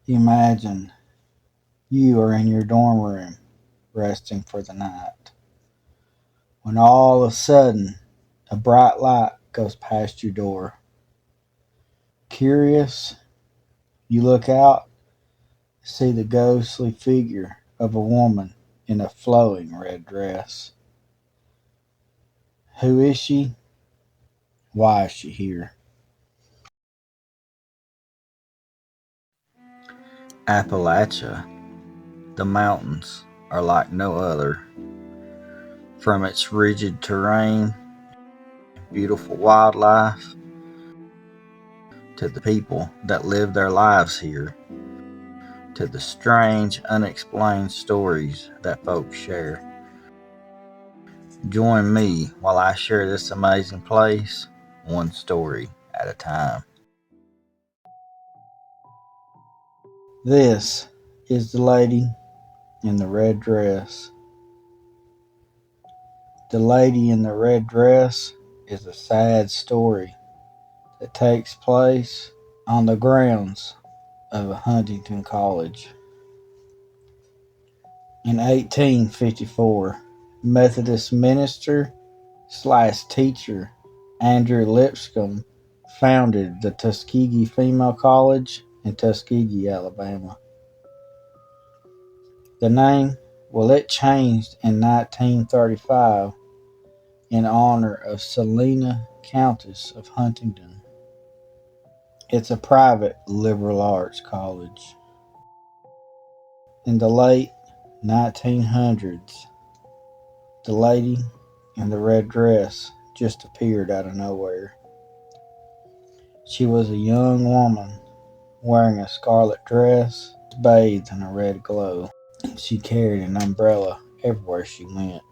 Imagine you are in your dorm room resting for the night when all of a sudden a bright light goes past your door. Curious, you look out, see the ghostly figure of a woman in a flowing red dress. Who is she? Why is she here? Appalachia, the mountains are like no other. From its rigid terrain, beautiful wildlife, to the people that live their lives here, to the strange, unexplained stories that folks share. Join me while I share this amazing place, one story at a time. This is the lady in the red dress. The lady in the red dress is a sad story that takes place on the grounds of a Huntingdon college. In 1854, Methodist minister slash teacher Andrew Lipscomb founded the Tuskegee Female College in Tuskegee, Alabama. The name, it changed in 1935 in honor of Selina, Countess of Huntingdon. It's a private liberal arts college. In the late 1900s, the lady in the red dress just appeared out of nowhere. She was a young woman wearing a scarlet dress, bathed in a red glow. She carried an umbrella everywhere she went.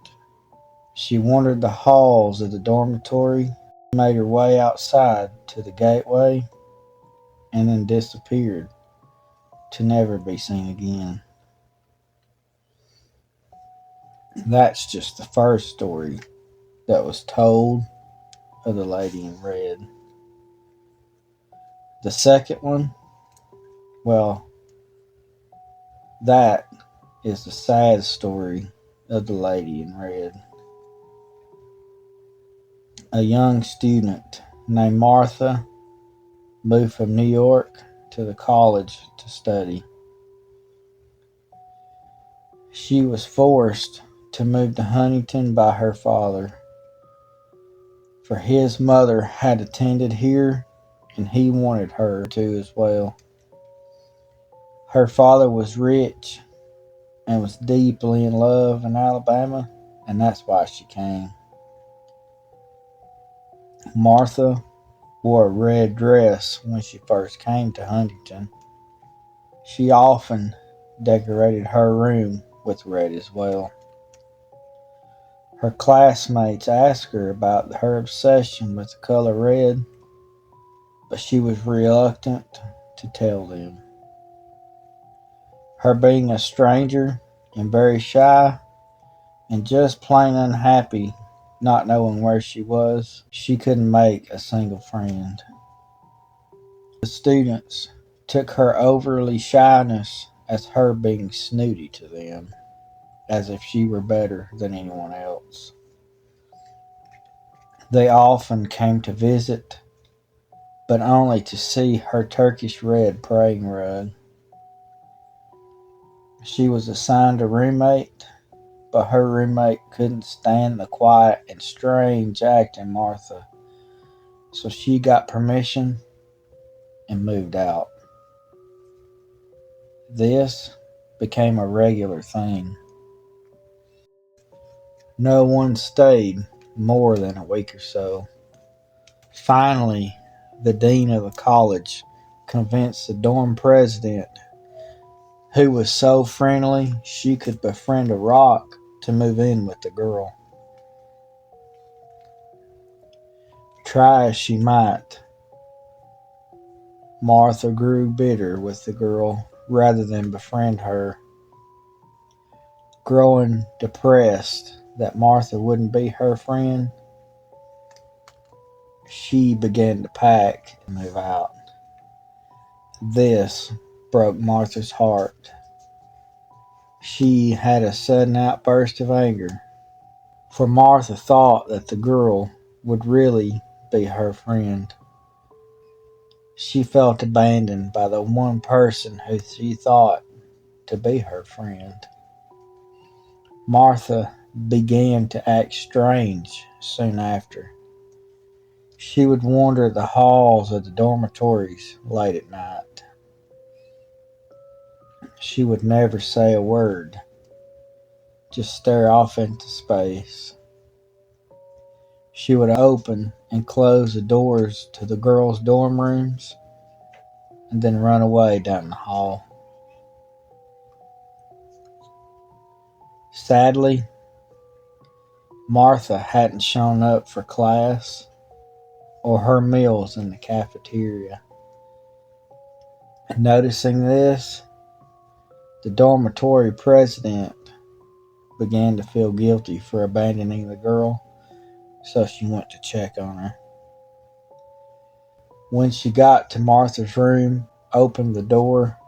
She wandered the halls of the dormitory, made her way outside to the gateway, and then disappeared to never be seen again. That's just the first story that was told of the lady in red. The second one, well, that is the sad story of the lady in red. A young student named Martha moved from New York to the college to study. She was forced to move to Huntingdon by her father, for his mother had attended here and he wanted her to as well. Her father was rich and was deeply in love in Alabama, and that's why she came. Martha wore a red dress when she first came to Huntingdon. She often decorated her room with red as well. Her classmates asked her about her obsession with the color red, but she was reluctant to tell them. Her being a stranger and very shy and just plain unhappy, not knowing where she was, she couldn't make a single friend. The students took her overly shyness as her being snooty to them, as if she were better than anyone else. They often came to visit, but only to see her Turkish red praying rug. She was assigned a roommate, but her roommate couldn't stand the quiet and strange acting Martha, so she got permission and moved out. This became a regular thing. No one stayed more than a week or so. Finally, the dean of the college convinced the dorm president, who was so friendly she could befriend a rock, to move in with the girl. Try as she might, Martha grew bitter with the girl rather than befriend her. Growing depressed that Martha wouldn't be her friend, she began to pack and move out. This broke Martha's heart. She had a sudden outburst of anger, for Martha thought that the girl would really be her friend. She felt abandoned by the one person who she thought to be her friend. Martha began to act strange soon after. She would wander the halls of the dormitories late at night. She would never say a word, just stare off into space. She would open and close the doors to the girls' dorm rooms and then run away down the hall. Sadly, Martha hadn't shown up for class or her meals in the cafeteria. Noticing this, the dormitory president began to feel guilty for abandoning the girl, so she went to check on her. When she got to Martha's room, opened the door,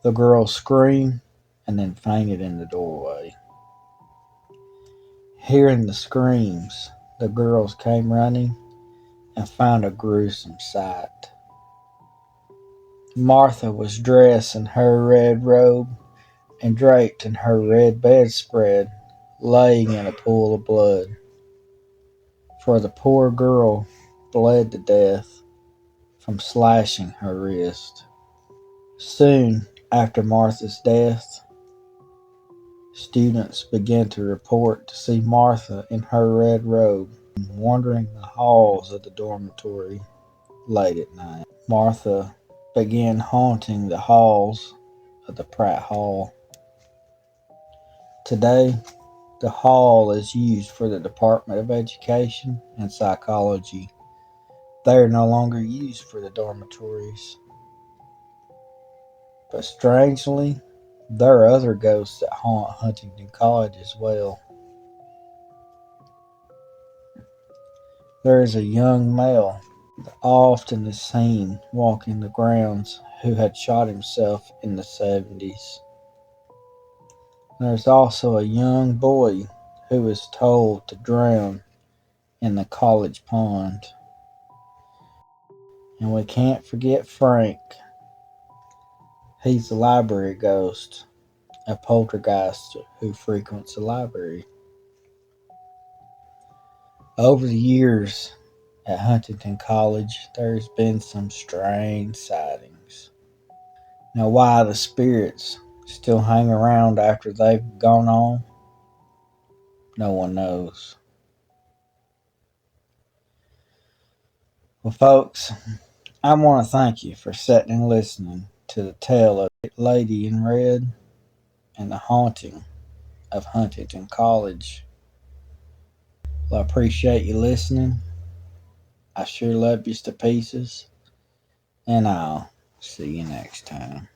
the girl screamed and then fainted in the doorway. Hearing the screams, the girls came running and found a gruesome sight. Martha was dressed in her red robe and draped in her red bedspread, laying in a pool of blood. For the poor girl bled to death from slashing her wrist. Soon after Martha's death, students began to report to see Martha in her red robe wandering the halls of the dormitory late at night. Martha began haunting the halls of the Pratt Hall. Today, the hall is used for the Department of Education and Psychology. They are no longer used for the dormitories. But strangely, there are other ghosts that haunt Huntingdon College as well. There is a young male that often is seen walking the grounds who had shot himself in the 70s. There's also a young boy who is told to drown in the college pond. And we can't forget Frank. He's the library ghost, a poltergeist who frequents the library. Over the years at Huntingdon College, there's been some strange sightings. Now, why the spirits still hang around after they've gone on, no one knows. Well, folks, I want to thank you for sitting and listening to the tale of Lady in Red and the haunting of Huntingdon College. Well, I appreciate you listening. I sure love you to pieces, and I'll see you next time.